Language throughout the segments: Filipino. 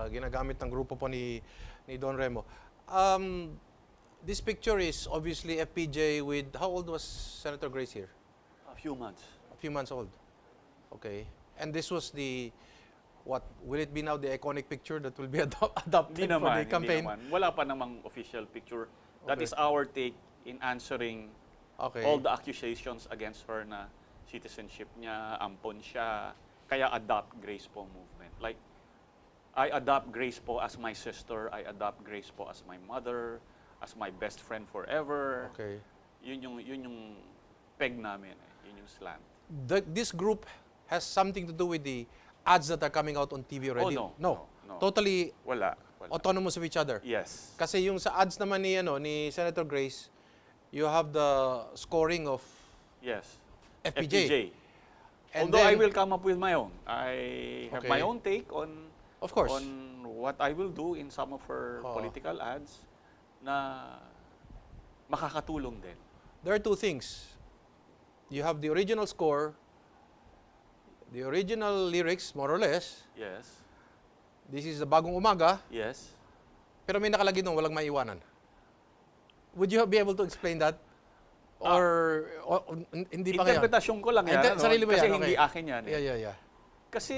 ginagamit ng grupo po ni Donn Remo. This picture is obviously FPJ with, how old was Senator Grace here? A few months. A few months old. Okay. And this was the, what, will it be now the iconic picture that will be adopted for the campaign? Hindi naman. Wala pa namang official picture. That is our take in answering all the accusations against her na citizenship niya, ampon siya, kaya adopt Grace Poe Movement. Like, I adopt Grace Poe as my sister, I adopt Grace Poe as my mother, as my best friend forever. Okay. Yun yung peg namin, yun yung slant. This group has something to do with the ads that are coming out on TV already? Oh, no. Totally wala. autonomous of each other? Yes. Kasi yung sa ads naman ni Senator Grace, you have the scoring of FPJ. And although then, I will come up with my own. I have my own take on, of course, on what I will do in some of her political ads na makakatulong din. There are two things. You have the original score, the original lyrics, more or less. Yes. This is the Bagong Umaga. Yes. Pero may nakalagay doon, walang maiwanan. Would you be able to explain that? Or hindi pa kaya? Interpretasyon ko lang yan. Sarili mo kasi yan, hindi akin yan. Yeah. Kasi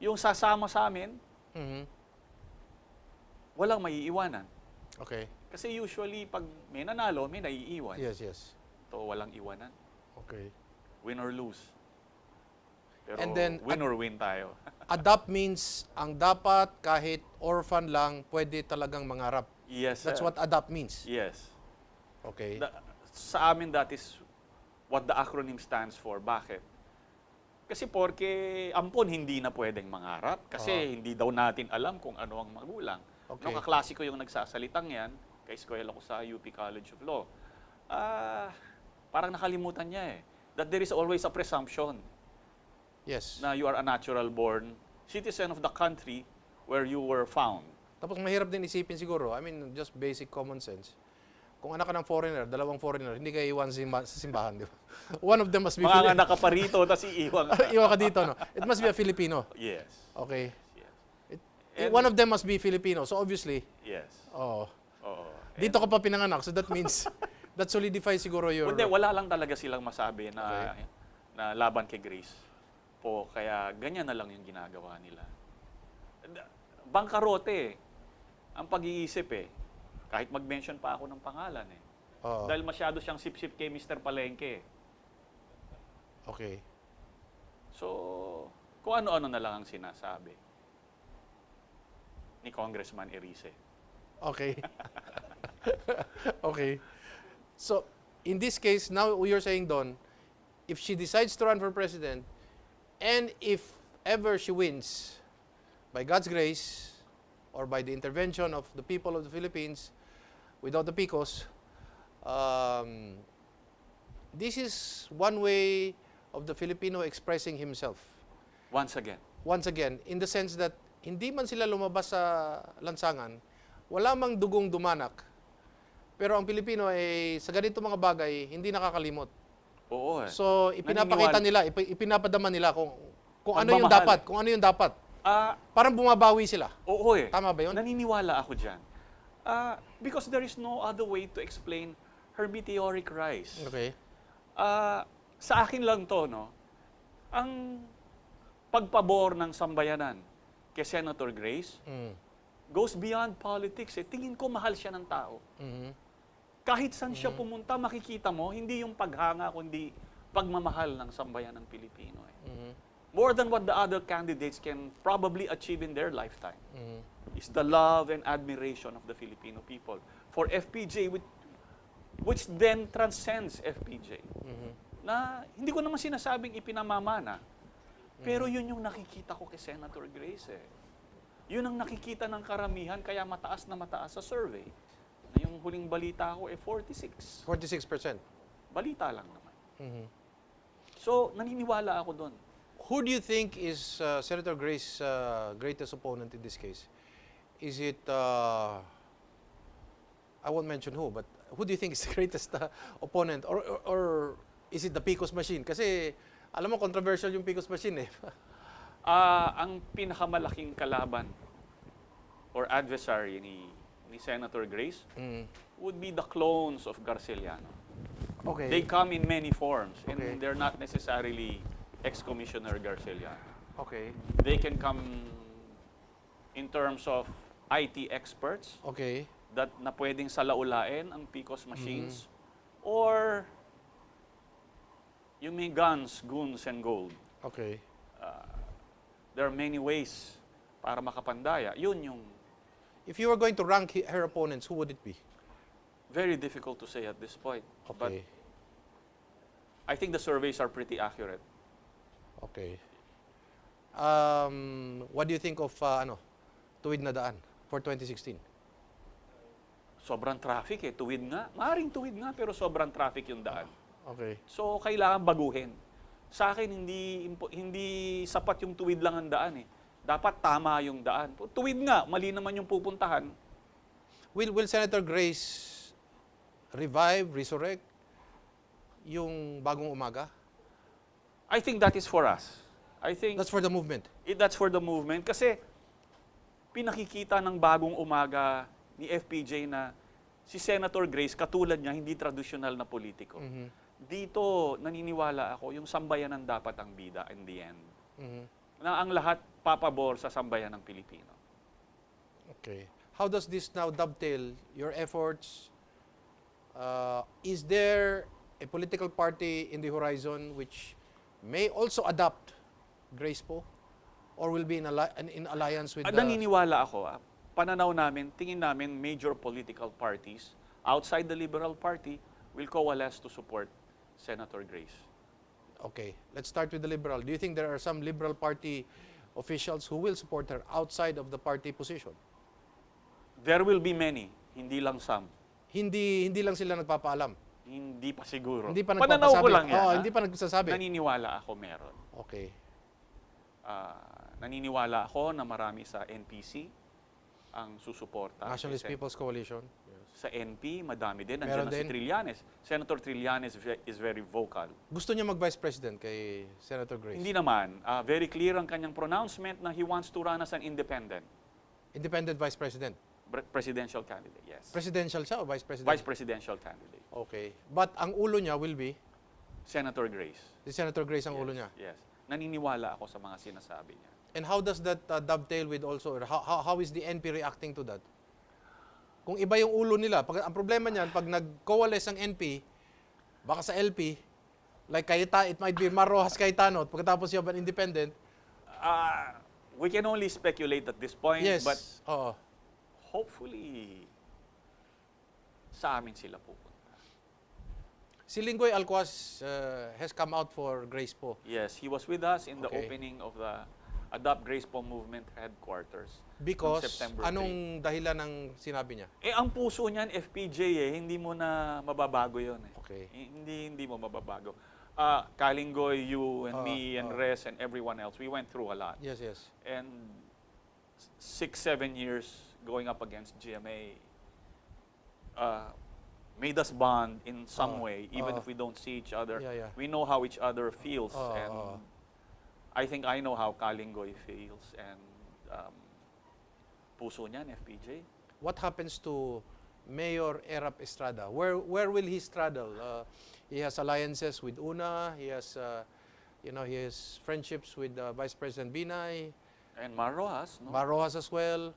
yung sasama sa amin, walang maiiwanan. Okay. Kasi usually, pag may nanalo, may naiiwan. Yes. Ito, walang iwanan. Okay. Win or lose. Pero and then, win or win tayo. Adopt means, ang dapat kahit orphan lang, pwede talagang mangarap. Yes, That's what adopt means. Yes. Okay. Sa amin, that is what the acronym stands for. Bakit? Kasi porke ampon, hindi na pwedeng mangarap. Kasi hindi daw natin alam kung ano ang magulang. Okay. Nung kaklasiko yung nagsasalitang yan, ka-eskwela ko sa UP College of Law, parang nakalimutan niya that there is always a presumption na you are a natural born citizen of the country where you were found. Tapos mahirap din isipin siguro, I mean, just basic common sense. Kung anak ka ng foreigner, dalawang foreigner, hindi kayo iwan sa simbahan, di ba? One of them must be Mga anak ka pa rito, tapos iiwan ka. Iwan ka dito, no? It must be a Filipino. Yes. Okay. Yes. One of them must be Filipino, so obviously. Yes. Oo. Dito ka pa pinanganak, so that means, that solidifies siguro your... Hindi, wala lang talaga silang masabi na, na laban kay Grace po, kaya ganyan na lang yung ginagawa nila. Bangkarote ang pag-iisip kahit mag-mention pa ako ng pangalan Dahil masyado siyang sip-sip kay Mr. Palengke. Okay. So, kung ano-ano na lang ang sinasabi ni Congressman Erice. Okay. Okay. So, in this case, now you're saying, Don, if she decides to run for president, and if ever she wins, by God's grace, or by the intervention of the people of the Philippines, without the PICOs, this is one way of the Filipino expressing himself. Once again. Once again, in the sense that hindi man sila lumabas sa lansangan, wala mang dugong dumanak, pero ang Pilipino ay sa ganito mga bagay, hindi nakakalimot. Oo So, ipinapakita nila, ipinapadama nila kung ano yung dapat, kung ano yung dapat. Parang bumabawi sila. Oo Tama ba yun? Naniniwala ako dyan. Because there is no other way to explain her meteoric rise. Okay. Sa akin lang to, no? Ang pagpabor ng sambayanan kay Senator Grace goes beyond politics. Tingin ko mahal siya ng tao. Kahit saan siya pumunta, makikita mo, hindi yung paghanga, kundi pagmamahal ng sambayanang Pilipino. More than what the other candidates can probably achieve in their lifetime is the love and admiration of the Filipino people for FPJ, which then transcends FPJ. Na hindi ko naman sinasabing ipinamamana, pero yun yung nakikita ko kay Senator Grace. Yun ang nakikita ng karamihan, kaya mataas na mataas sa survey. Na yung huling balita ko 46. 46%. Balita lang naman. So, naniniwala ako doon. Who do you think is Senator Grace's greatest opponent in this case? Is it, I won't mention who, but who do you think is the greatest opponent? Or is it the PICOS machine? Kasi, alam mo, controversial yung PICOS machine Ang pinakamalaking kalaban or adversary ni Senator Grace would be the clones of Garceliano. Okay. They come in many forms, Okay. and they're not necessarily ex-commissioner Garceliano. Okay. They can come in terms of IT experts Okay. that na pwedeng salaulain ang PCOS machines, or yung may guns, goons, and gold. Okay. There are many ways para makapandaya. Yun yung If you were going to rank her opponents, who would it be? very difficult to say at this point. But Okay. I think the surveys are pretty accurate. Okay. What do you think of tuwid na daan for 2016? Sobrang traffic eh, tuwid nga. Maaaring tuwid nga, pero sobrang traffic yung daan. Okay. So, kailangan baguhin. Sa akin, hindi sapat yung tuwid lang ang daan eh. Dapat tama yung daan. Tuwid nga, mali naman yung pupuntahan. Will Senator Grace resurrect yung bagong umaga? I think that is for us. I think That's for the movement. that's for the movement. Kasi pinakikita ng bagong umaga ni FPJ na si Senator Grace, katulad niya, hindi tradisyonal na politiko. Dito, naniniwala ako, yung sambayanan dapat ang bida in the end. Na ang lahat papabor sa sambayan ng Pilipino. Okay. How does this now dovetail your efforts? Is there a political party in the horizon which may also adopt Grace Poe? Or will be in alliance with Naniniwala ako, pananaw namin, tingin namin, major political parties outside the Liberal Party will coalesce to support Senator Grace. Okay. Let's start with the Liberal. Do you think there are some Liberal Party officials who will support her outside of the party position? There will be many, hindi lang some. Hindi lang sila nagpapaalam. Hindi pa siguro. Hindi pa Pananaw ko nagpapasabi. lang yan. Oh, hindi pa nagsasabi. Naniniwala ako meron. Okay. Naniniwala ako na marami sa NPC ang susuporta. Nationalist People's Coalition. Sa NP, madami din. Meron Nandiyan na si din. Trillanes. Senator Trillanes is very vocal. Gusto niya mag-Vice President kay Senator Grace? Hindi naman. Very clear ang kanyang pronouncement na he wants to run as an independent Independent Vice President? presidential candidate. Yes. Presidential siya o Vice President? Vice presidential candidate. Okay. But ang ulo niya will be? Senator Grace. Si Senator Grace ang ulo niya? Yes. Naniniwala ako sa mga sinasabi niya. And how does that dovetail with also, or how is the NP reacting to that? Kung iba yung ulo nila, ang problema niyan, pag nag-coalesce ang NP, baka sa LP, like it might be Marrojas Cayetano, pagkatapos you have an independent. We can only speculate at this point, Yes. but Oo. hopefully, sa amin sila pupunta. Si Linggoy Alcuaz has come out for Grace Poe. Yes, he was with us in the Okay. opening of the Adopt Grace Poe Movement headquarters. Because, noong September 3. anong dahilan ng sinabi niya? Ang puso niyan, FPJ hindi mo na mababago yon eh. Okay. Hindi mo mababago. Kalinggoy, you and me and Res and everyone else, we went through a lot. Yes, yes. And 6-7 years going up against GMA made us bond in some way, even if we don't see each other. Yeah. We know how each other feels, and Oo. I think I know how Kalinggoy feels, and puso niyan, FPJ. What happens to Mayor Erap Estrada? Where will he straddle? He has alliances with UNA. He has, he has friendships with Vice President Binay, And Marrojas, no? Marrojas as well,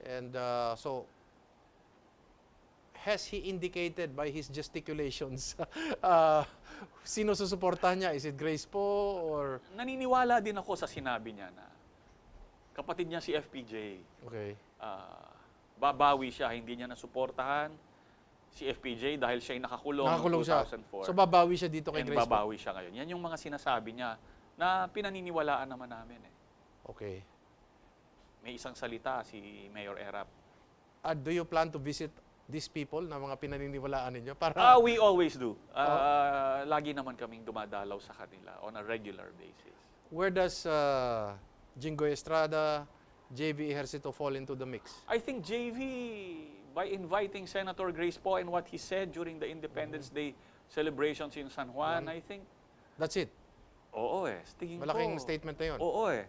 and so. Has he indicated by his gesticulations sino susuportahan niya? Is it Grace Poe or? Naniniwala din ako sa sinabi niya na kapatid niya si FPJ. Okay. Babawi siya, hindi niya nasuportahan si FPJ dahil siya ay nakakulong Nakakulong siya. 2004. So babawi siya dito kay and Grace Poe? babawi siya ngayon. Yan yung mga sinasabi niya na pinaniniwalaan naman namin eh. Okay. May isang salita si Mayor Erap. Do you plan to visit these people na mga pinaniniwalaan ninyo? Para We always do. Lagi naman kaming dumadalaw sa kanila on a regular basis. where does Jinggoy Estrada, JV Ejercito fall into the mix? I think JV, by inviting Senator Grace Poe and what he said during the Independence Day celebrations in San Juan, I think, That's it. oo eh. Tingin Malaking ko, statement na yun. Oo eh.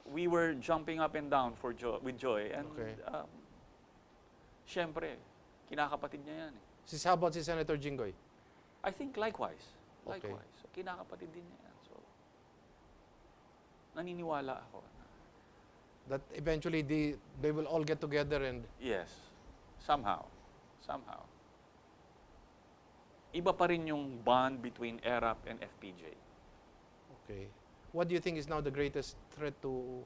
we were jumping up and down with joy. And Okay. syempre, kinakapatid niya yan. How about si Senator Jinggoy? I think likewise. Okay. Likewise. So, kinakapatid din niya yan. So, naniniwala ako. That eventually they will all get together and... Yes. Somehow. Somehow. Iba pa rin yung bond between ERAP and FPJ. Okay. What do you think is now the greatest threat to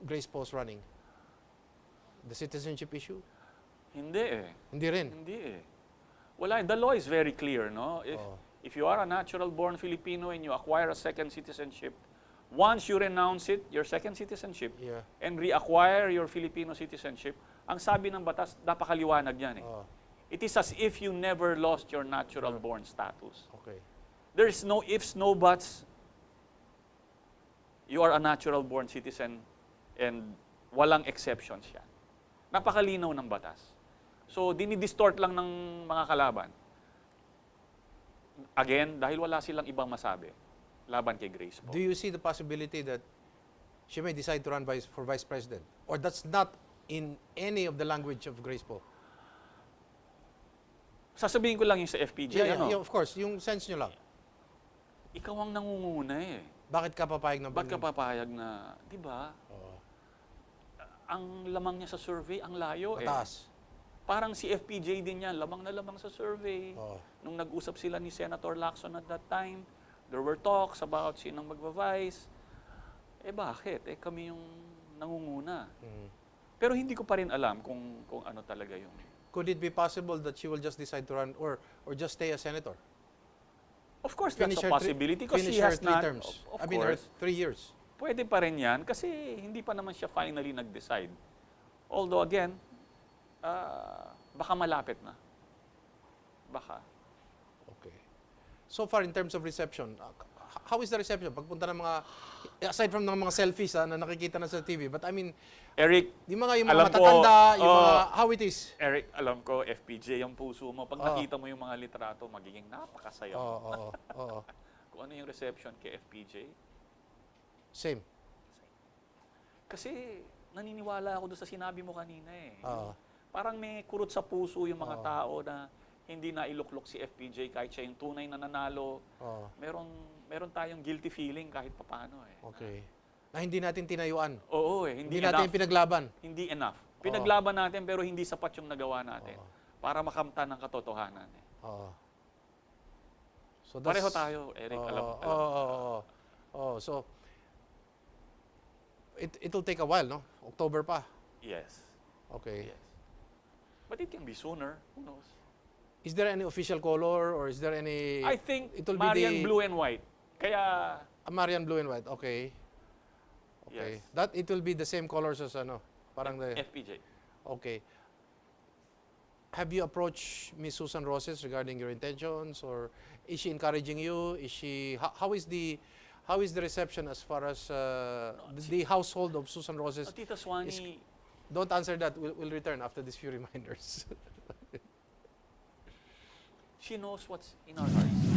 Grace Poe's running? The citizenship issue? Hindi eh. Hindi rin. Hindi eh. Wala, the law is very clear, no? Oh. If you are a natural-born Filipino and you acquire a second citizenship, once you renounce it, your second citizenship, Yeah. and reacquire your Filipino citizenship, ang sabi ng batas, napakaliwanag yan eh. Oh. It is as if you never lost your natural-born status. Okay. There is no ifs, no buts. You are a natural-born citizen and walang exceptions yan. Napakalinaw ng batas. So, dinidistort lang ng mga kalaban. Again, dahil wala silang ibang masabi, laban kay Grace Poe. Do you see the possibility that she may decide to run for vice president? Or that's not in any of the language of Grace Poe? Sasabihin ko lang yung sa FPJ, ano? Yeah, of course. Yung sense nyo lang. Ikaw ang nangunguna eh. Bakit ka papayag na? Ba't ka papayag na, di ba? Oh. Ang lamang niya sa survey, ang layo Mataas. Parang si FPJ din yan, lamang na lamang sa survey. Oh. Nung nag-usap sila ni Senator Lacson at that time, there were talks about sinong magva-vice. Eh bakit? Eh kami yung nangunguna. Mm. Pero hindi ko pa rin alam kung ano talaga yung... Could it be possible that she will just decide to run or just stay as senator? Of course, Finish that's a her possibility because finish she her has 3 not... terms. Of I mean, her course. 3 years. Pwede pa rin yan kasi hindi pa naman siya finally nag-decide. Although again, baka malapit na. Baka. Okay. So far in terms of reception, how is the reception? Pagpunta ng mga, aside from ng mga selfies na nakikita na sa TV, but I mean, Eric, yung mga alam ko, matatanda, yung mga, how it is? Eric, alam ko, FPJ yung puso mo. Pag nakita mo yung mga litrato, magiging napakasaya. Oo. Kung ano yung reception kay FPJ? Same. Kasi naniniwala ako doon sa sinabi mo kanina eh. Oo. Parang may kurot sa puso yung mga tao na hindi na iluklok si FPJ kahit siya yung tunay na nanalo. Oo. Meron tayong guilty feeling kahit papaano eh. Okay. Na hindi natin tinayuan. Oo eh, Hindi hindi natin enough. pinaglaban. Hindi enough. Pinaglaban natin pero hindi sapat yung nagawa natin para makamtan ng katotohanan. Eh. Oo. So Pareho tayo, Eric. Alam. So, it'll take a while, no? October pa. Yes. Okay. Yes. But it can be sooner. Who knows? Is there any official color or is there any... I think it'll Marian be the, blue and white. Kaya... Marian blue and white. Okay. Okay. Yes. That it will be the same colors as ano, parang the... FPJ. Okay. Have you approached Miss Susan Roses regarding your intentions, or is she encouraging you? Is she how is the reception as far as the household of Susan Roses? Tita Swanee, Don't answer that. We'll return after these few reminders. she knows what's in our hearts.